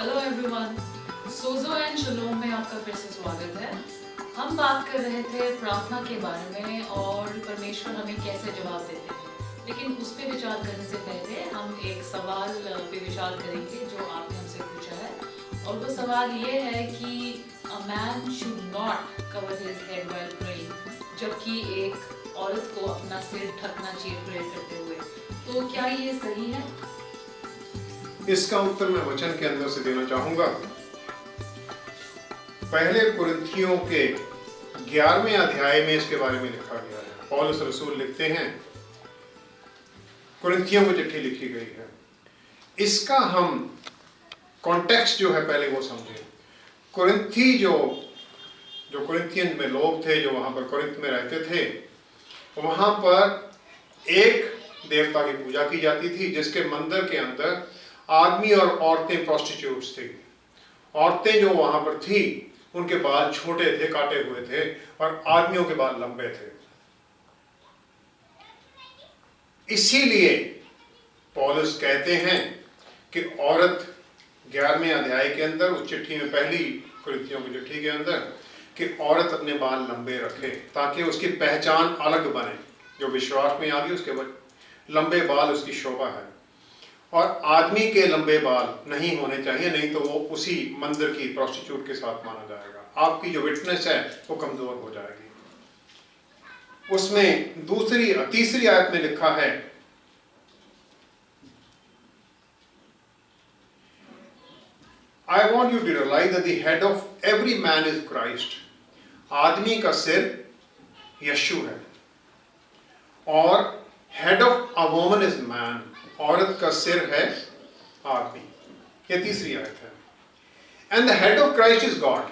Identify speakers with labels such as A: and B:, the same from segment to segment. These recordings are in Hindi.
A: हेलो एवरीवन, सोजो एंड शलोम में आपका फिर से स्वागत है। हम बात कर रहे थे प्रार्थना के बारे में और परमेश्वर हमें कैसे जवाब देते हैं। लेकिन उस पर विचार करने से पहले हम एक सवाल पे विचार करेंगे जो आपने हमसे पूछा है। और वो सवाल ये है कि a man should not cover his head while praying, जबकि एक औरत को अपना सिर ढकना चाहिए प्रे करते हुए। तो क्या ये सही है?
B: इसका उत्तर मैं वचन के अंदर से देना चाहूंगा। पहले कुरिन्थियों के 11वें अध्याय में इसके बारे में लिखा गया है। पौलुस रसूल लिखते हैं, कुरिन्थियों को चिट्ठी लिखी गई है। इसका हम कॉन्टेक्स्ट जो है पहले वो समझें। कुरिन्थी जो कुरिन्थियन में लोग थे, जो वहां पर कुरिन्थ में रहते थे, वहां पर एक देवता की पूजा की जाती थी जिसके मंदिर के अंदर आदमी और औरतें प्रोस्टिट्यूट्स थी। औरतें जो वहां पर थी उनके बाल छोटे थे, काटे हुए थे, और आदमियों के बाल लंबे थे। इसीलिए पौलुस कहते हैं कि औरत 11वें अध्याय के अंदर, उस चिट्ठी में, पहली कुरिन्थियों की चिट्ठी के अंदर, कि औरत अपने बाल लंबे रखे ताकि उसकी पहचान अलग बने। जो विश्वास में आ गई उसके बाद लंबे बाल उसकी शोभा है। और आदमी के लंबे बाल नहीं होने चाहिए, नहीं तो वो उसी मंदिर की प्रोस्टिट्यूट के साथ माना जाएगा। आपकी जो विटनेस है वो कमजोर हो जाएगी। उसमें तीसरी आयत में लिखा है, I want you to realize that the head of every man is Christ. आदमी का सिर यीशु है और head of a woman is man. औरत का सिर है आदमी। ये तीसरी आयत है। And the head of Christ is God.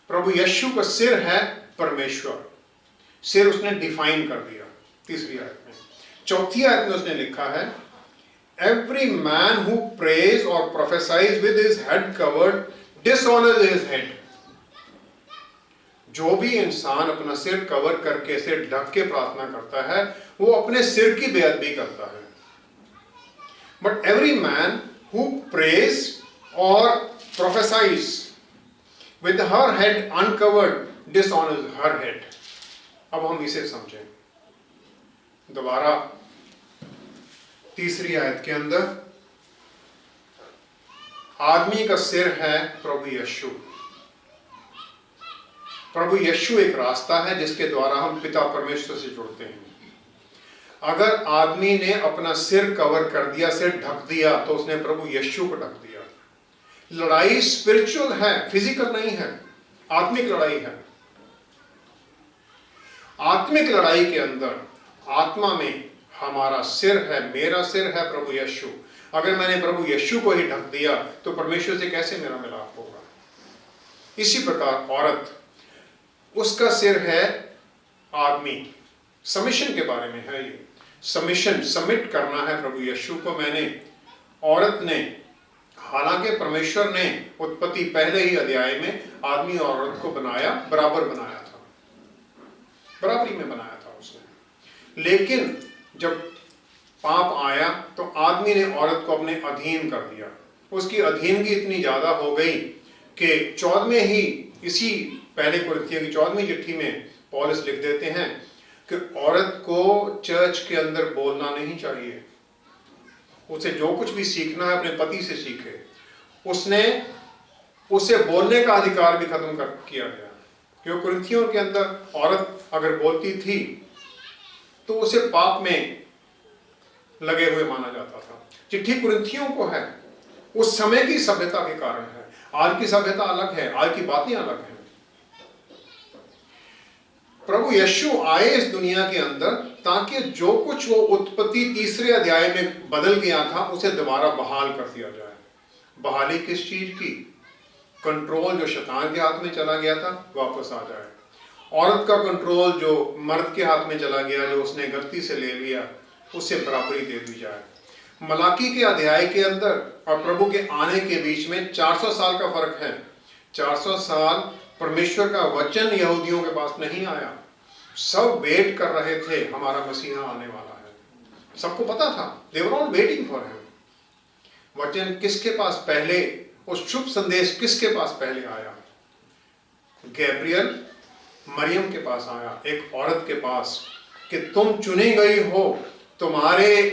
B: प्रभु यीशु का सिर है परमेश्वर। सिर उसने डिफाइन कर दिया तीसरी आयत में। चौथी आयत में उसने लिखा है, Every man who prays or prophesies with his head covered dishonors his head. जो भी इंसान अपना सिर कवर करके, सिर ढक के प्रार्थना करता है, वो अपने सिर की बेअदबी करता है। But every man who prays or prophesies with her head uncovered dishonors her head. अब हम इसे समझें। दोबारा तीसरी आयत के अंदर, आदमी का सिर है प्रभु यीशु। प्रभु यीशु एक रास्ता है जिसके द्वारा हम पिता परमेश्वर से जुड़ते हैं। अगर आदमी ने अपना सिर कवर कर दिया, सिर ढक दिया, तो उसने प्रभु यीशु को ढक दिया। लड़ाई स्पिरिचुअल है, फिजिकल नहीं है, आत्मिक लड़ाई है। आत्मिक लड़ाई के अंदर आत्मा में हमारा सिर है, मेरा सिर है प्रभु यीशु। अगर मैंने प्रभु यीशु को ही ढक दिया तो परमेश्वर से कैसे मेरा मिलाप होगा? इसी प्रकार औरत, उसका सिर है आदमी। सबमिशन के बारे में है ये। सबमिशन, सबमिट करना है प्रभु यीशु को। औरत ने, हालांकि परमेश्वर ने उत्पत्ति पहले ही अध्याय में आदमी और औरत को बनाया, बराबर बनाया था, बराबरी में बनाया था उसने। लेकिन जब पाप आया तो आदमी ने औरत को अपने अधीन कर दिया। उसकी अधीनगी इतनी ज्यादा हो गई कि 14वें ही, इसी पहले कुरिन्थियों की 14वीं चिट्ठी में पौलुस लिख देते हैं कि औरत को चर्च के अंदर बोलना नहीं चाहिए। उसे जो कुछ भी सीखना है अपने पति से सीखे। उसे बोलने का अधिकार भी खत्म कर किया गया, क्योंकि कुरिन्थियों के अंदर औरत अगर बोलती थी तो उसे पाप में लगे हुए माना जाता था। चिट्ठी कुरिन्थियों को है, उस समय की सभ्यता के कारण है। आज की सभ्यता अलग है, आज की बातें अलग हैं। प्रभु यीशु आए इस दुनिया के अंदर ताकि जो कुछ वो उत्पत्ति तीसरे अध्याय में बदल गया था उसे दोबारा बहाल कर दिया जाए। बहाली किस चीज की? कंट्रोल जो शैतान के हाथ में चला गया था वापस आ जाए। औरत का कंट्रोल जो मर्द के हाथ में चला गया, जो उसने गलती से ले लिया, उसे बराबरी दे दी जाए। मलाकी के अध्याय के अंदर और प्रभु के आने के बीच में 400 साल का फर्क है। 400 साल परमेश्वर का वचन यहूदियों के पास नहीं आया। सब वेट कर रहे थे, हमारा मसीहा आने वाला है। सबको पता था, they were all waiting for him। वचन किसके पास पहले, उस शुभ संदेश किसके पास पहले आया? गैब्रियल मरियम के पास आया, एक औरत के पास, कि तुम चुनी गई हो, तुम्हारे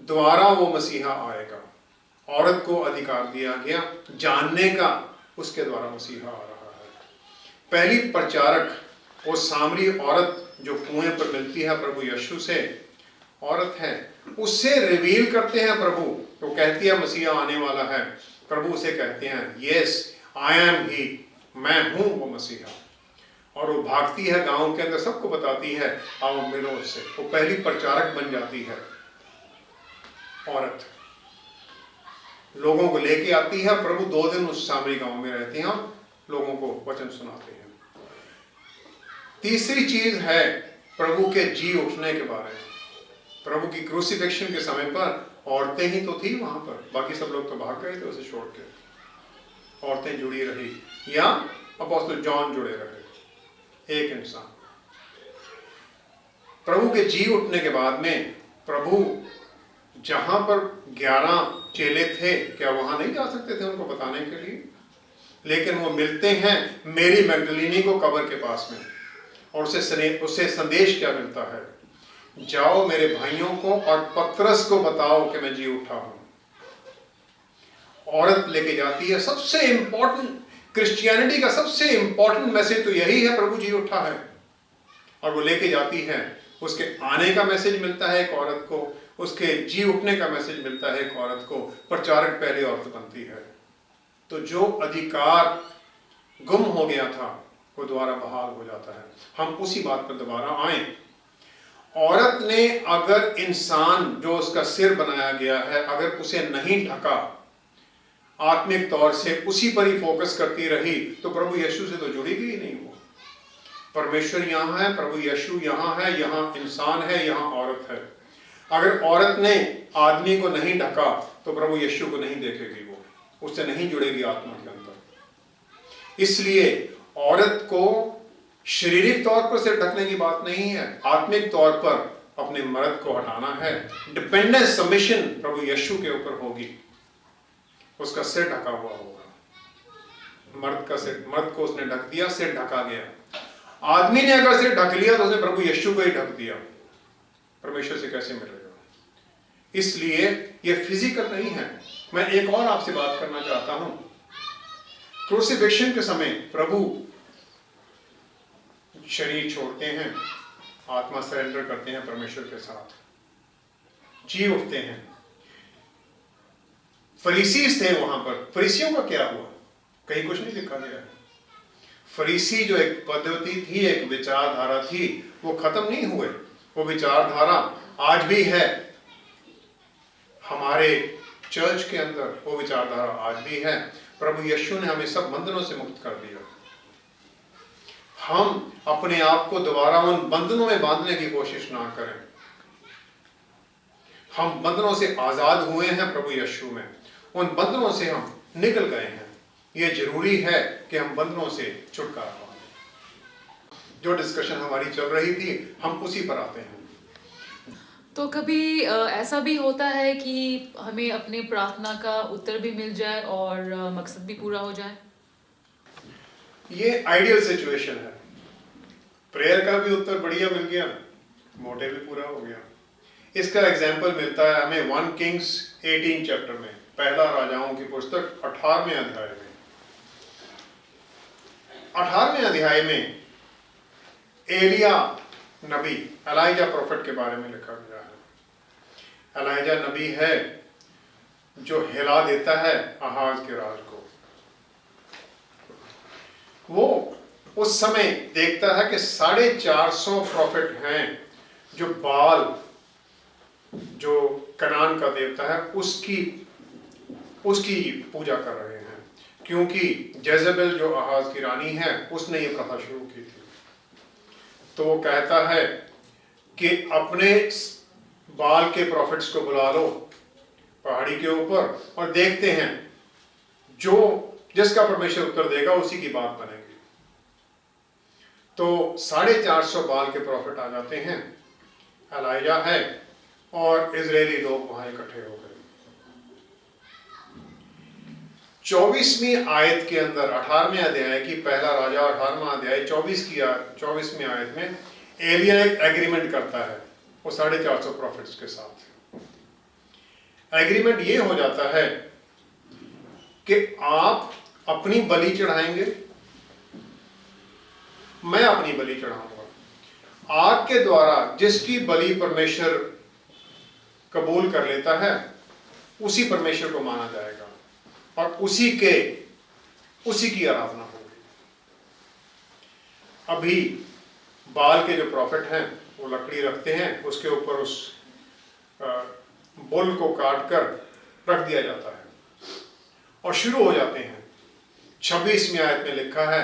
B: द्वारा वो मसीहा आएगा। औरत को अधिकार दिया गया जानने का, उसके द्वारा मसीहा आ रहा है। पहली प्रचारक वो सामरी औरत जो कुएं पर मिलती है प्रभु यीशु से, औरत है, उससे रिवील करते हैं प्रभु। तो कहती है मसीहा आने वाला है, प्रभु उसे कहते हैं यस आई एम ही, मैं हूं वो मसीहा। और वो भागती है गांव के अंदर, सबको बताती है आओ मिलो उससे। वो पहली प्रचारक बन जाती है औरत, लोगों को लेके आती है। प्रभु 2 दिन उस सामरी गांव में रहते हैं, लोगों को वचन सुनाते हैं। तीसरी चीज है प्रभु के जी उठने के बारे में। प्रभु की क्रूसिफिक्शन के समय पर औरतें ही तो थी वहां पर, बाकी सब लोग तो भाग गए थे उसे छोड़ के। औरतें जुड़ी रही, या अपोस्तल जॉन जुड़े रहे, एक इंसान। प्रभु के जी उठने के बाद में प्रभु जहां पर 11 चेले थे, क्या वहां नहीं जा सकते थे उनको बताने के लिए? लेकिन वो मिलते हैं मेरी मैगदलीनी को कब्र के पास में, और उसे संदेश क्या मिलता है? जाओ मेरे भाइयों को और पतरस को बताओ कि मैं जी उठा हूं। औरत लेके जाती है सबसे इंपॉर्टेंट, क्रिश्चियनिटी का सबसे इंपॉर्टेंट मैसेज तो यही है, प्रभु जी उठा है। और वो लेके जाती है, उसके आने का मैसेज मिलता है एक औरत को, उसके जी उठने का मैसेज मिलता है एक औरत को। प्रचारक पहली औरत बनती है। तो जो अधिकार गुम हो गया था वो दोबारा बहाल हो जाता है। हम उसी बात पर दोबारा आए। औरत ने अगर इंसान जो उसका सिर बनाया गया है, अगर उसे नहीं ढका, आत्मिक तौर से उसी पर ही फोकस करती रही, तो प्रभु यीशु से तो जुड़ी गई नहीं वो। परमेश्वर यहाँ है, प्रभु यीशु यहाँ है, यहाँ इंसान है, यहाँ औरत है। अगर औरत ने आदमी को नहीं ढका तो प्रभु यीशु को नहीं देखेगी, वो उससे नहीं जुड़ेगी आत्मा के अंदर। इसलिए औरत को शारीरिक तौर पर सिर्फ ढकने की बात नहीं है, आत्मिक तौर पर अपने मर्द को हटाना है। डिपेंडेंस सबमिशन प्रभु यीशु के ऊपर होगी, उसका सिर ढका हुआ होगा। मर्द का सिर, मर्द को उसने ढक दिया, सिर ढका गया। आदमी ने अगर सिर ढक लिया तो उसने प्रभु यीशु को ही ढक दिया, परमेश्वर से कैसे मिलेगा? इसलिए ये फिजिकल नहीं है। मैं एक और आपसे बात करना चाहता हूं। क्रूसिफिक्शन के समय प्रभु शरीर छोड़ते हैं, आत्मा सरेंडर करते हैं परमेश्वर के साथ, जी उठते हैं। फरीसीस थे वहां पर, फरीसियों का क्या हुआ? कहीं कुछ नहीं लिखा गया है। फरीसी जो एक पद्धति थी, एक विचारधारा थी, वो खत्म नहीं हुए। वो विचारधारा आज भी है हमारे चर्च के अंदर, वो विचारधारा आज भी है। प्रभु यीशु ने हमें सब बंधनों से मुक्त कर दिया। हम अपने आप को दोबारा उन बंधनों में बांधने की कोशिश ना करें। हम बंधनों से आजाद हुए हैं प्रभु यीशु में, उन बंधनों से हम निकल गए हैं। यह जरूरी है कि हम बंधनों से छुटकारा पाएं। जो डिस्कशन हमारी चल रही थी, हम उसी पर आते हैं।
A: तो कभी ऐसा भी होता है कि हमें अपने प्रार्थना का उत्तर भी मिल जाए और मकसद भी पूरा हो जाए?
B: ये आइडियल सिचुएशन है। प्रेयर का भी उत्तर बढ़िया मिल गया, मोटिव भी पूरा हो गया। इसका एग्जाम्पल मिलता है हमें 1 किंग्स 18 चैप्टर में, पहला राजाओं की पुस्तक 18वें अध्याय में। 18वें अध्याय में एलिया नबी, एलाइजा प्रोफेट के बारे में लिखा गया है। एलाइजा नबी है जो हिला देता है आहाज के राज को। वो उस समय देखता है कि 450 प्रोफेट हैं जो बाल, जो कनान का देवता है, उसकी पूजा कर रहे हैं, क्योंकि जेजेबेल जो आहाज की रानी है, उसने ये प्रथा शुरू की थी। तो वो कहता है कि अपने बाल के प्रॉफिट्स को बुला लो पहाड़ी के ऊपर और देखते हैं, जो जिसका परमेश्वर उत्तर देगा उसी की बात बनेगी। तो 450 बाल के प्रॉफिट आ जाते हैं, एलाइजा है और इजरायली लोग वहां इकट्ठे हो गए। 24वीं आयत के अंदर 18वें अध्याय की पहला राजा 18वां अध्याय 24वीं आयत में एलिया एक एग्रीमेंट करता है वो 450 प्रॉफिट्स के साथ। एग्रीमेंट ये हो जाता है कि आप अपनी बलि चढ़ाएंगे, मैं अपनी बलि चढ़ाऊंगा। आपके द्वारा जिसकी बलि परमेश्वर कबूल कर लेता है उसी परमेश्वर को माना जाएगा और उसी की आराधना होगी। अभी बाल के जो प्रॉफिट हैं वो लकड़ी रखते हैं, उसके ऊपर उस बुल को काट कर रख दिया जाता है और शुरू हो जाते हैं। 26वीं आयत में लिखा है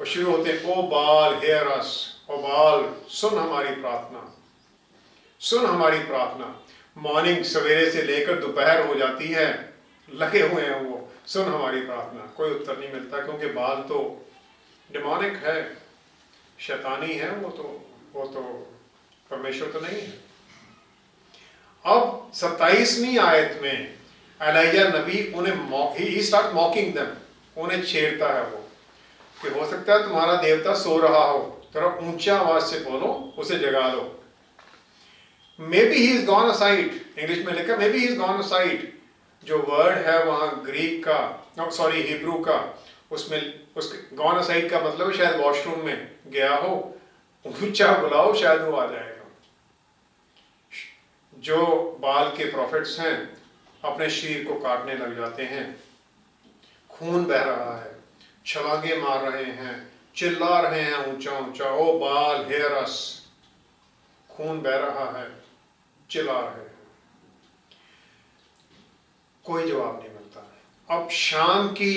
B: और शुरू होते हैं, ओ बाल हेयर अस, ओ बाल सुन हमारी प्रार्थना, सुन हमारी प्रार्थना। मॉर्निंग सवेरे से लेकर दोपहर हो जाती है, लगे हुए हैं वो, सुन हमारी प्रार्थना। कोई उत्तर नहीं मिलता क्योंकि बाल तो डिमोनिक है, शैतानी है, वो तो परमेश्वर तो नहीं है। अब 27वीं आयत में एलिया नबी उन्हें स्टार्ट मॉकिंग देम, उन्हें छेड़ता है वो कि हो सकता है तुम्हारा देवता सो रहा हो, थोड़ा ऊंचा आवाज से बोलो, उसे जगा लो। Maybe he is gone aside, English में लिखा maybe he is gone aside. जो वर्ड है वहां ग्रीक का, सॉरी हिब्रू का, उसमें उसके गॉन असाइड का मतलब शायद वॉशरूम में गया हो, ऊंचा बुलाओ शायद वो आ जाएगा। जो बाल के प्रॉफिट्स हैं अपने शरीर को काटने लग जाते हैं, खून बह रहा है, छलांगे मार रहे हैं, चिल्ला रहे हैं ऊंचा ऊंचा, ओ बाल हेयर अस, खून बह रहा है, चिल्ला रहे हैं। कोई जवाब नहीं मिलता। अब शाम की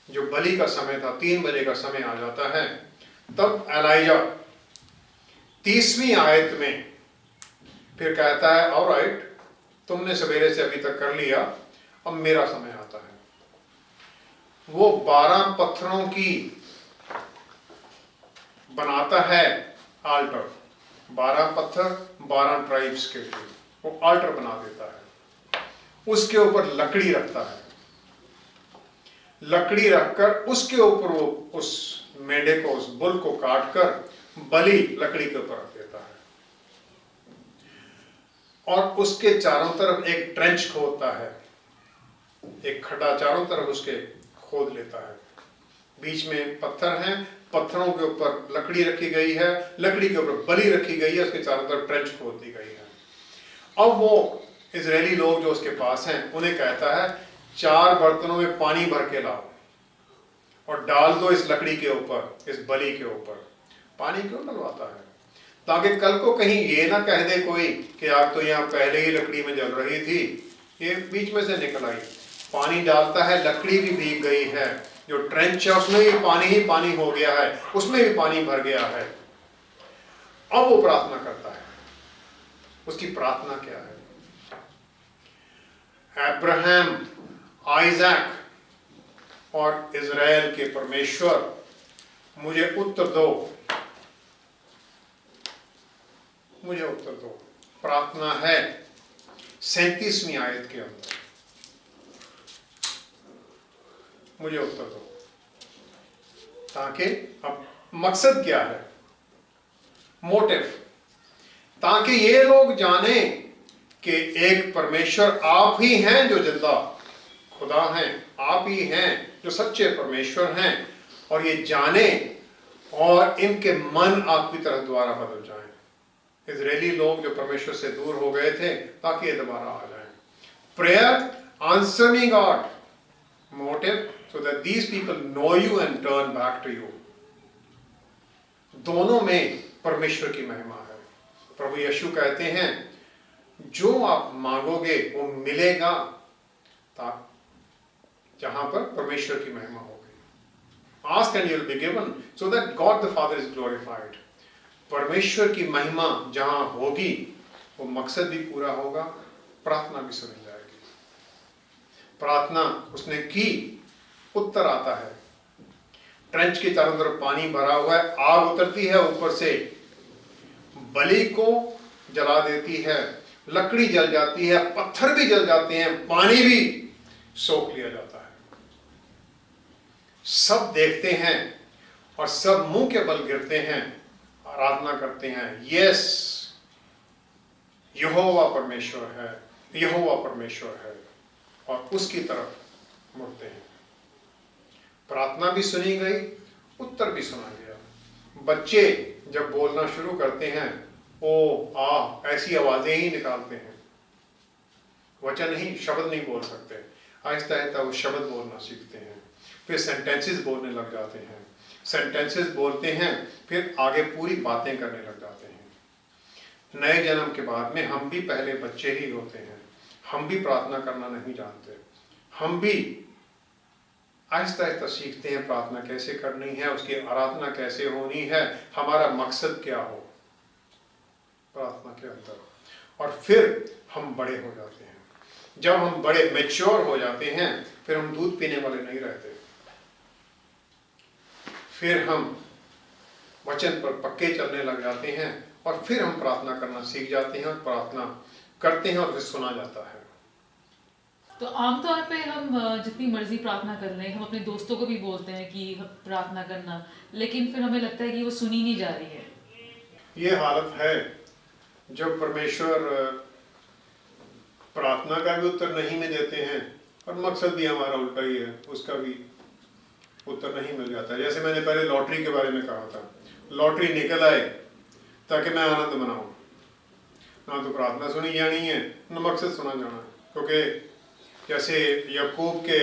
B: जो बलि का समय था, 3 बजे का समय आ जाता है, तब एलाइजा 30वीं आयत में फिर कहता है ऑलराइट, तुमने सवेरे से अभी तक कर लिया, अब मेरा समय आता है। वो 12 पत्थरों की बनाता है आल्टर, 12 पत्थर 12 ट्राइब्स के लिए वो आल्टर बना देता है। उसके ऊपर लकड़ी रखता है, लकड़ी रखकर उसके ऊपर वो उस मेंढे को, उस बुल को काटकर बलि लकड़ी के ऊपर रख देता है और उसके चारों तरफ एक ट्रेंच खोदता है, एक खड्डा चारों तरफ उसके खोद लेता है। बीच में पत्थर हैं, पत्थरों के ऊपर लकड़ी रखी गई है, लकड़ी के ऊपर बलि रखी गई है, उसके चारों तरफ ट्रेंच खोद दी गई है। अब वो इजरायली लोग जो उसके पास हैं उन्हें कहता है 4 बर्तनों में पानी भर के लाओ और डाल दो इस लकड़ी के ऊपर, इस बलि के ऊपर। पानी क्यों डलवाता है? ताकि कल को कहीं ये ना कह दे कोई कि आग तो यहाँ पहले ही लकड़ी में जल रही थी, ये बीच में से निकल आई। पानी डालता है, लकड़ी भी भीग गई है, जो ट्रेंच है उसमें भी पानी ही पानी हो गया है, उसमें भी पानी भर गया है। अब वो प्रार्थना करता है। उसकी प्रार्थना क्या है? अब्राहम, आइजैक और इजराइल के परमेश्वर, मुझे उत्तर दो, मुझे उत्तर दो। प्रार्थना है 37वीं आयत के अंदर, मुझे उत्तर दो। ताकि अब मकसद क्या है, मोटिव, ताकि ये लोग जाने कि एक परमेश्वर आप ही हैं जो जिंदा खुदा हैं, आप ही हैं जो सच्चे परमेश्वर हैं, और ये जाने और इनके मन आपकी तरफ दोबारा बदल जाएं। इजरायली लोग जो परमेश्वर से दूर हो गए थे, ताकि ये दोबारा आ जाएं। Prayer, answering God, motive, so that these people know you and turn back to you। दोनों में परमेश्वर की महिमा है। प्रभु यीशु कहते हैं जो आप मांगोगे वो मिलेगा, जहां पर परमेश्वर की महिमा होगी। Ask and you'll be given, so that God the Father is glorified। परमेश्वर की महिमा जहां होगी वो मकसद भी पूरा होगा, प्रार्थना भी सुनी जाएगी। प्रार्थना उसने की, उत्तर आता है। ट्रेंच के चारों तरफ पानी भरा हुआ है, आग उतरती है ऊपर से, बलि को जला देती है, लकड़ी जल जाती है, पत्थर भी जल जाते हैं, पानी भी सोख लिया जाता है। सब देखते हैं और सब मुंह के बल गिरते हैं, आराधना करते हैं, यस यहोवा परमेश्वर है, यहोवा परमेश्वर है, और उसकी तरफ मुड़ते हैं। प्रार्थना भी सुनी गई, उत्तर भी सुना गया। बच्चे जब बोलना शुरू करते हैं, ओ आ ऐसी आवाजें ही निकालते हैं, वचन नहीं, शब्द नहीं बोल सकते। आहिस्ता आहिस्ता वो शब्द बोलना सीखते हैं, फिर सेंटेंसेस बोलने लग जाते हैं, सेंटेंसेस बोलते हैं, फिर आगे पूरी बातें करने लग जाते हैं। नए जन्म के बाद में हम भी पहले बच्चे ही होते हैं, हम भी प्रार्थना करना नहीं जानते, हम भी आहिस्ता आहिस्ता सीखते हैं प्रार्थना कैसे करनी है, उसकी आराधना कैसे होनी है, हमारा मकसद क्या हो प्रार्थना के अंदर, और फिर हम बड़े हो जाते हैं। जब हम बड़े मैच्योर हो जाते हैं, फिर हम दूध पीने वाले नहीं रहते, फिर हम वचन पर पक्के चलने लग जाते हैं, और फिर हम प्रार्थना करना सीख जाते हैं और प्रार्थना करते हैं और फिर सुना जाता है।
A: तो आमतौर पे हम जितनी मर्जी प्रार्थना कर लें, हम अपने दोस्तों को भी बोलते हैं कि प्रार्थना करना, लेकिन फिर हमें लगता है कि वो सुनी नहीं जा रही है।
B: ये हालत है जब परमेश्वर प्रार्थना का भी उत्तर नहीं में देते हैं, और मकसद भी हमारा उल्टा ही है, उसका भी उत्तर नहीं मिल जाता। जैसे मैंने पहले लॉटरी के बारे में कहा था, लॉटरी निकल आए ताकि मैं आनंद मनाऊं, ना तो प्रार्थना सुनी जानी है, ना मकसद सुना जाना है। क्योंकि जैसे याकूब के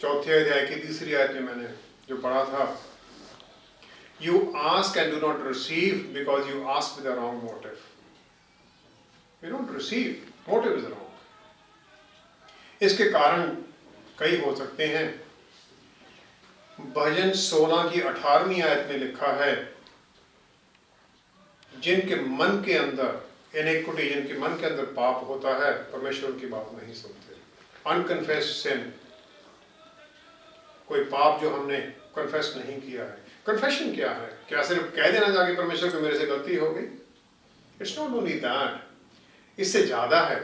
B: 4 अध्याय की 3 आयत में मैंने जो पढ़ा था, you ask and do not receive because you ask with the wrong motive. You don't receive, motive is wrong. इसके कारण कई हो सकते हैं। भजन 16 की 18वीं आयत में लिखा है, जिनके मन के अंदर इनेक्विटी, जिनके मन के अंदर पाप होता है, परमेश्वर की बात नहीं सुनते। अनकन्फेस्ड सिन, कोई पाप जो हमने कन्फेस नहीं किया है। कन्फेशन क्या है? क्या सिर्फ कह देना जाके परमेश्वर को मेरे से गलती हो गई? इट्स नॉट ओनली दैट, इससे ज्यादा है।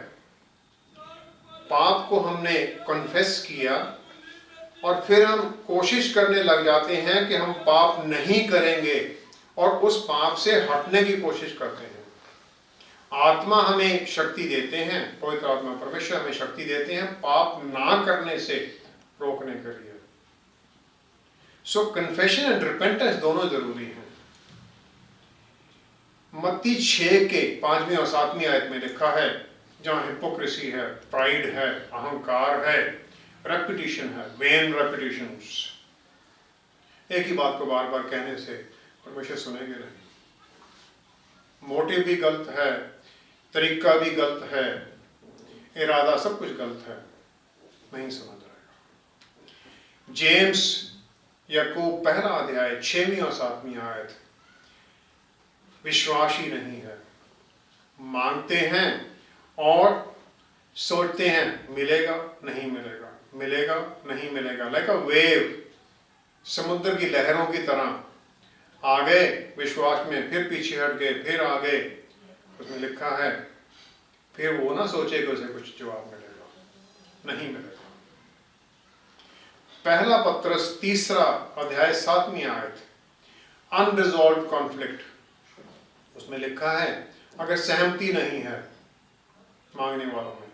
B: पाप को हमने कन्फेस किया और फिर हम कोशिश करने लग जाते हैं कि हम पाप नहीं करेंगे, और उस पाप से हटने की कोशिश करते हैं। आत्मा हमें शक्ति देते हैं, पवित्र आत्मा परमेश्वर हमें शक्ति देते हैं पाप ना करने से रोकने के लिए। सो कन्फेशन एंड रिपेंटेंस दोनों जरूरी हैं। मत्ती 6 के 5वीं और 7वीं आयत में लिखा है, जहां हिपोक्रेसी है, प्राइड है, अहंकार है, रेपिटेशन है, वेन रेपिटेशंस, एक ही बात को बार बार कहने से परमेश्वर सुनेंगे नहीं। मोटिव भी गलत है, तरीका भी गलत है, इरादा सब कुछ गलत है, नहीं सुना जाएगा। जेम्स याकूब 1 अध्याय 6वीं और 7वीं आयत, विश्वासी नहीं है, मांगते हैं और सोचते हैं मिलेगा नहीं मिलेगा, मिलेगा नहीं मिलेगा, लाइक अ वेव, समुद्र की लहरों की तरह आ गए विश्वास में, फिर पीछे हट गए, फिर आ गए। उसमें लिखा है फिर वो ना सोचे कि उसे कुछ जवाब मिलेगा, नहीं मिलेगा। 1 पत्रस 3 अध्याय 7वीं आयत, अनरिजॉल्व कॉन्फ्लिक्ट, उसमें लिखा है अगर सहमति नहीं है मांगने वालों में,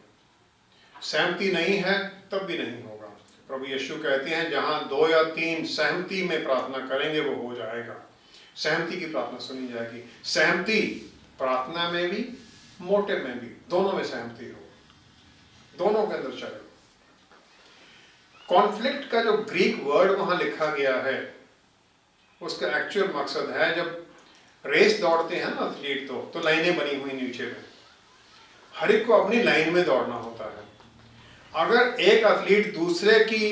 B: सहमति नहीं है तब भी नहीं होगा। प्रभु यीशु कहते हैं जहां 2 या 3 सहमति में प्रार्थना करेंगे वो हो जाएगा, सहमति की प्रार्थना सुनी जाएगी। सहमति प्रार्थना में भी, मोटिव में भी, दोनों में सहमति हो, दोनों के अंदर चले। कॉन्फ्लिक्ट का जो ग्रीक वर्ड वहां लिखा गया है, उसका एक्चुअल मकसद है, जब रेस दौड़ते हैं ना एथलीट, तो लाइनें बनी हुई नीचे में, हर एक को अपनी लाइन में दौड़ना होता है। अगर एक एथलीट दूसरे की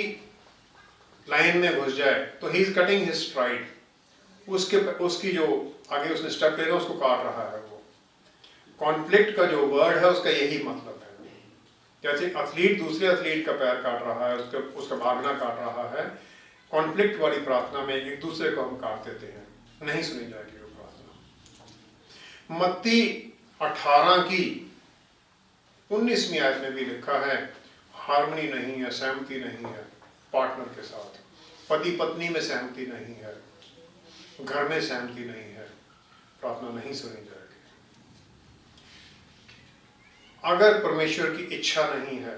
B: लाइन में घुस जाए तो he is cutting his STRIDE, उसकी जो आगे उसने स्टेप लेना उसको काट रहा है वो। कॉन्फ्लिक्ट का जो वर्ड है उसका यही मतलब है। जैसे एथलीट दूसरे एथलीट का पैर काट रहा है, उसका भागना काट रहा है, कॉन्फ्लिक्ट वाली प्रार्थना में एक दूसरे को हम काट देते हैं, नहीं सुनी जाएगी वो प्रार्थना। मत्ती 18 की 19वीं आयत में भी लिखा है हार्मनी नहीं है, सहमति नहीं है पार्टनर के साथ। पति पत्नी में सहमति नहीं है, घर में सहमति नहीं है, प्रार्थना नहीं सुनी जाएगी। अगर परमेश्वर की इच्छा नहीं है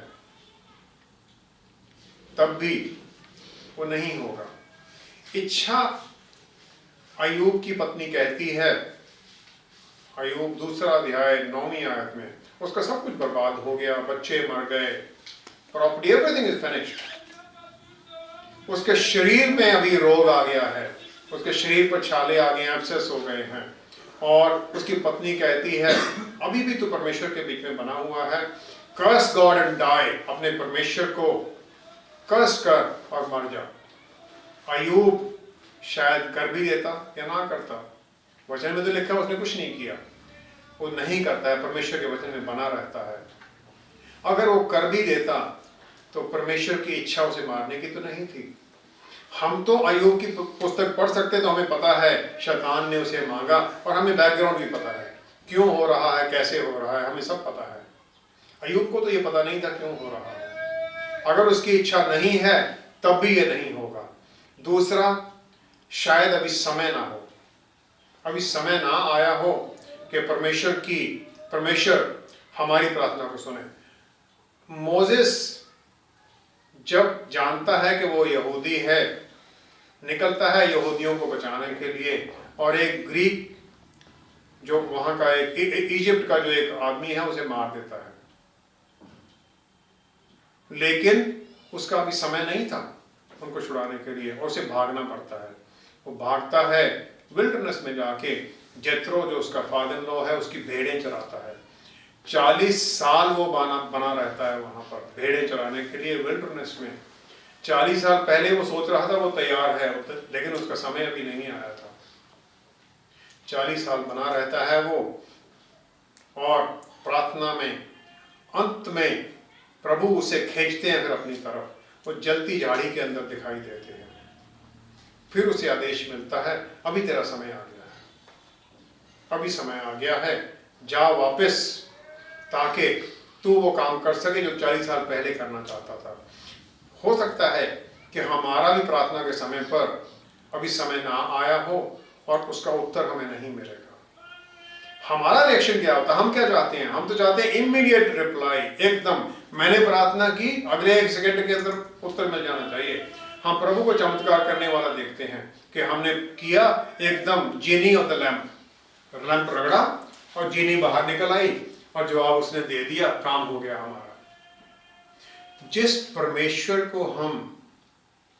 B: तब भी वो नहीं होगा। इच्छा, अय्यूब की पत्नी कहती है, अय्यूब 2 अध्याय 9वीं आयत में, उसका सब कुछ बर्बाद हो गया, बच्चे मर गए, प्रॉपर्टी, एवरीथिंग इज फिनिश्ड। उसके शरीर में अभी रोग आ गया है, उसके शरीर पर छाले आ गए हैं, एब्सेस हो गए हैं, और उसकी पत्नी कहती है अभी भी तू परमेश्वर के बीच में बना हुआ है, कर्स गॉड एंड डाई, अपने परमेश्वर को कर्स कर और मर जा। अय्यूब शायद कर भी देता या ना करता, वचन में तो लिखा उसने कुछ नहीं किया, वो नहीं करता है, परमेश्वर के वचन में बना रहता है। अगर वो कर भी देता तो परमेश्वर की इच्छा उसे मारने की तो नहीं थी। हम तो अय्यूब की पुस्तक पढ़ सकते तो हमें पता है शैतान ने उसे मांगा, और हमें बैकग्राउंड भी पता है क्यों हो रहा है, कैसे हो रहा है, हमें सब पता है। अय्यूब को तो ये पता नहीं था क्यों हो रहा है। अगर उसकी इच्छा नहीं है तब भी ये नहीं होगा। दूसरा, शायद अभी समय ना हो, अभी समय ना आया हो कि परमेश्वर हमारी प्रार्थना को सुने। मोसेस जब जानता है कि वो यहूदी है, निकलता है यहूदियों को बचाने के लिए, और एक ग्रीक जो वहां का एक इजिप्ट का जो एक आदमी है उसे मार देता है। लेकिन उसका अभी समय नहीं था उनको छुड़ाने के लिए, और उसे भागना पड़ता है। वो भागता है विल्डरनेस में जाके, जेथरो जो उसका फादर इन लॉ है उसकी भेड़ें चराता है। 40 साल वो बना रहता है वहां पर भेड़ें चराने के लिए विल्डरनेस में। 40 साल पहले वो सोच रहा था वो तैयार है, लेकिन उसका समय अभी नहीं आया था। 40 साल बना रहता है वो, और प्रार्थना में अंत में प्रभु उसे खींचते हैं फिर अपनी तरफ, वो जलती झाड़ी के अंदर दिखाई देते हैं। फिर उसे आदेश मिलता है अभी तेरा समय आ गया है, अभी समय आ गया है, जा वापस, ताकि तू वो काम कर सके जो 40 साल पहले करना चाहता था। हो सकता है कि हमारा भी प्रार्थना के समय पर अभी समय ना आया हो और उसका उत्तर हमें नहीं मिलेगा। हमारा रिएक्शन क्या होता है, हम क्या चाहते हैं? हम तो चाहते हैं इमीडिएट रिप्लाई, एकदम मैंने प्रार्थना की, अगले 1 सेकंड के अंदर उत्तर मिल जाना चाहिए। हम प्रभु को चमत्कार करने वाला देखते हैं कि हमने किया, एकदम जीनी ऑफ द लैंप रगड़ा और जीनी बाहर निकल आई और जवाब उसने दे दिया, काम हो गया हमारा। जिस परमेश्वर को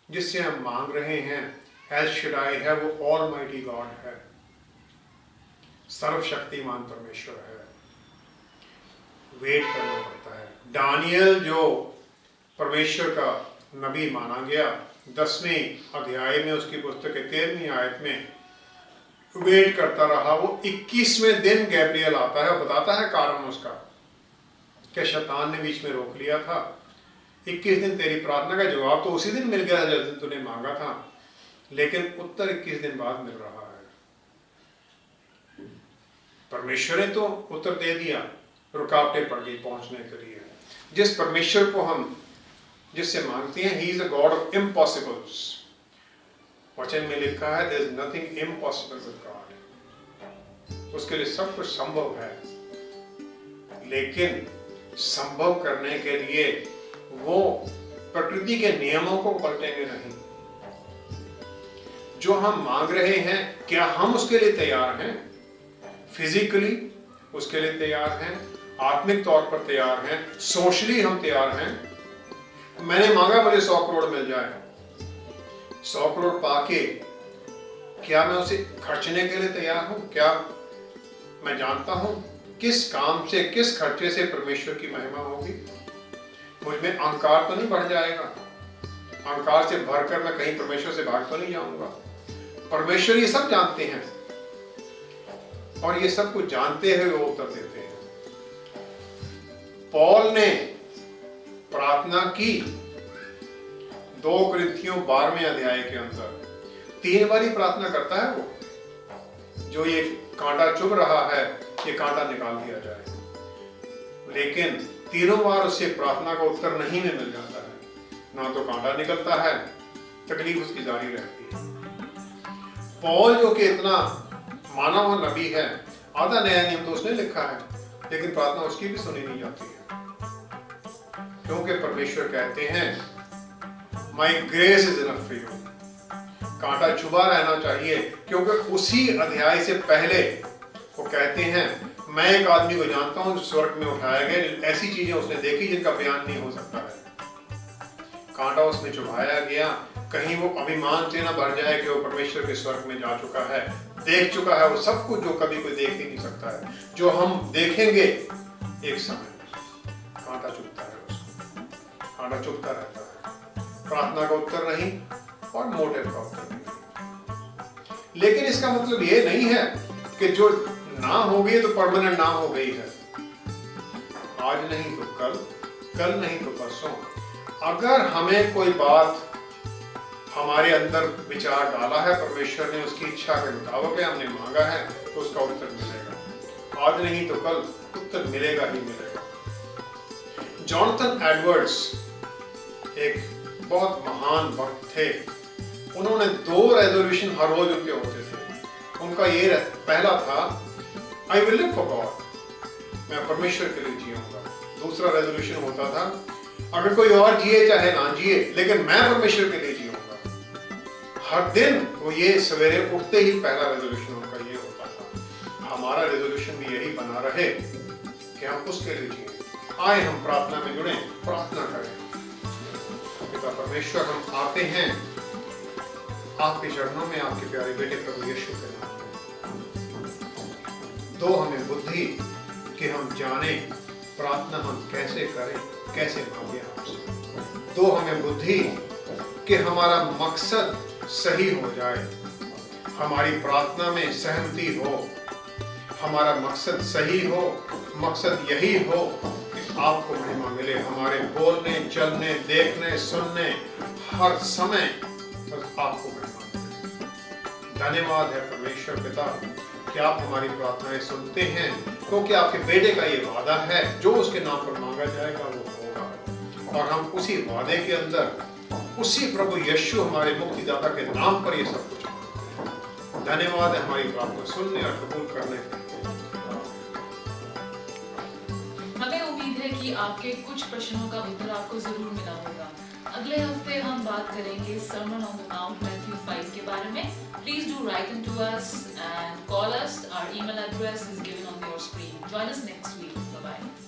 B: जिससे हम मांग रहे हैं, एल शडाई है, वो ऑलमाइटी गॉड है, सर्वशक्तिमान परमेश्वर है। वेट करना पड़ता है। दानियल जो परमेश्वर का नबी माना गया, 10वें अध्याय में उसकी पुस्तक के 13वीं आयत में वेट करता रहा। वो 21वें दिन गैब्रियल आता है और बताता है कारण उसका, कि शैतान ने बीच में रोक लिया था। 21 दिन तेरी प्रार्थना का जवाब तो उसी दिन मिल गया था जिस दिन तूने मांगा था, लेकिन उत्तर 21 दिन बाद मिल रहा है। परमेश्वर ने तो उत्तर दे दिया, रुकावटें पड़ गई पहुंचने के लिए। जिस परमेश्वर को हम जिससे मांगते हैं, he is a god of impossibles. वचन में लिखा है there is nothing impossible with God. उसके लिए सब कुछ संभव है, लेकिन संभव करने के लिए वो प्रकृति के नियमों को पलटेंगे नहीं। जो हम मांग रहे हैं, क्या हम उसके लिए तैयार हैं? फिजिकली उसके लिए तैयार हैं, आत्मिक तौर पर तैयार हैं, सोशली हम तैयार हैं। मैंने मांगा मुझे 100 करोड़ मिल जाए, 100 करोड़ पाके क्या मैं उसे खर्चने के लिए तैयार हूं? क्या मैं जानता हूं किस काम से, किस खर्चे से परमेश्वर की महिमा होगी? मुझ में अहंकार तो नहीं बढ़ जाएगा? अहंकार से भरकर मैं कहीं परमेश्वर से भाग तो नहीं जाऊंगा? परमेश्वर ये सब जानते हैं, और ये सब कुछ जानते हुए वो उत्तर देते हैं। पौल ने प्रार्थना की 2 कुरिन्थियों 12वें अध्याय के अंदर 3 बारी प्रार्थना करता है वो, जो ये कांटा चुभ रहा है ये कांटा निकाल दिया जाए, लेकिन तीनों बार उसे प्रार्थना का उत्तर नहीं में मिल जाता है। ना तो कांटा निकलता है, तकलीफ उसकी जारी रहती है। पौल जो कि इतना माना हुआ नबी है, आधा नया नियम तो उसने लिखा है, लेकिन प्रार्थना उसकी भी सुनी नहीं जाती है, क्योंकि परमेश्वर कहते हैं माई grace is enough for you. कांटा चुभा रहना चाहिए, क्योंकि उसी अध्याय से पहले वो कहते हैं मैं एक आदमी को जानता हूं जो स्वर्ग में उठाया गया, ऐसी चीजें उसने देखी जिनका बयान नहीं हो सकता है। कांटा उसमें चुभाया गया, कहीं वो अभिमान से ना भर जाए कि वो परमेश्वर के स्वर्ग में जा चुका है, देख चुका है वो सब कुछ जो कभी कोई देख ही नहीं सकता है, जो हम देखेंगे एक समय। कांटा चुभता है उसको, कांटा चुभता रहता है। प्रार्थना का उत्तर नहीं और मोटिव का उत्तर नहीं। लेकिन इसका मतलब ये नहीं है कि जो ना हो गई तो परमानेंट ना हो गई है। आज नहीं तो कल, कल नहीं तो परसों, अगर हमें कोई बात हमारे अंदर विचार डाला है परमेश्वर ने, उसकी इच्छा के मुताबिक हमने मांगा है, तो उसका उत्तर मिलेगा। आज नहीं तो कल उत्तर मिलेगा ही मिलेगा। जॉनथन एडवर्ड्स एक बहुत महान भक्त थे। उन्होंने 2 रेजोल्यूशन हर रोज उनके होते थे। उनका ये पहला था I will live for God, मैं परमेश्वर के लिए जीऊंगा। दूसरा रेजोल्यूशन होता था अगर कोई और जिए चाहे ना जिए, लेकिन मैं परमेश्वर के लिए जीऊंगा। हर दिन वो ये सवेरे उठते ही पहला रेजोल्यूशन उनका ये होता था। हमारा रेजोल्यूशन भी यही बना रहे कि हम उसके लिए जिए। आए हम प्रार्थना में जुड़े, प्रार्थना करें। पिता परमेश्वर, हम आते हैं आपके चरणों में, आपके प्यारे बेटे प्रभु यीशु के नाम में। दो हमें बुद्धि कि हम जाने प्रार्थना हम कैसे करें, कैसे मांगे आपसे। दो हमें बुद्धि कि हमारा मकसद सही हो जाए, हमारी प्रार्थना में सहमति हो, हमारा मकसद सही हो। मकसद यही हो कि आपको महिमा मिले, हमारे बोलने, चलने, देखने, सुनने, हर समय बस आपको महिमा मिले। धन्यवाद है परमेश्वर पिता कि आप हमारी प्रार्थनाएं सुनते हैं, क्योंकि आपके बेटे का ये वादा है जो उसके नाम पर मांगा जाएगा वो होगा। और हम उसी वादे के अंदर उसी प्रभु यीशु हमारे मुक्तिदाता के नाम पर ये सब कुछ मांगते हैं। धन्यवाद है हमारी प्रार्थना सुनने और कबूल करने के लिए।
A: हमें उम्मीद है कि आपके कुछ प्रश्नों का उत्तर आपको जरूर मिला होगा। अगले हफ्ते हम बात करेंगे sermon on the mount Matthew 5 के बारे में। Please do write into us and call us. Our email address is given on your screen. Join us next week. Bye-bye.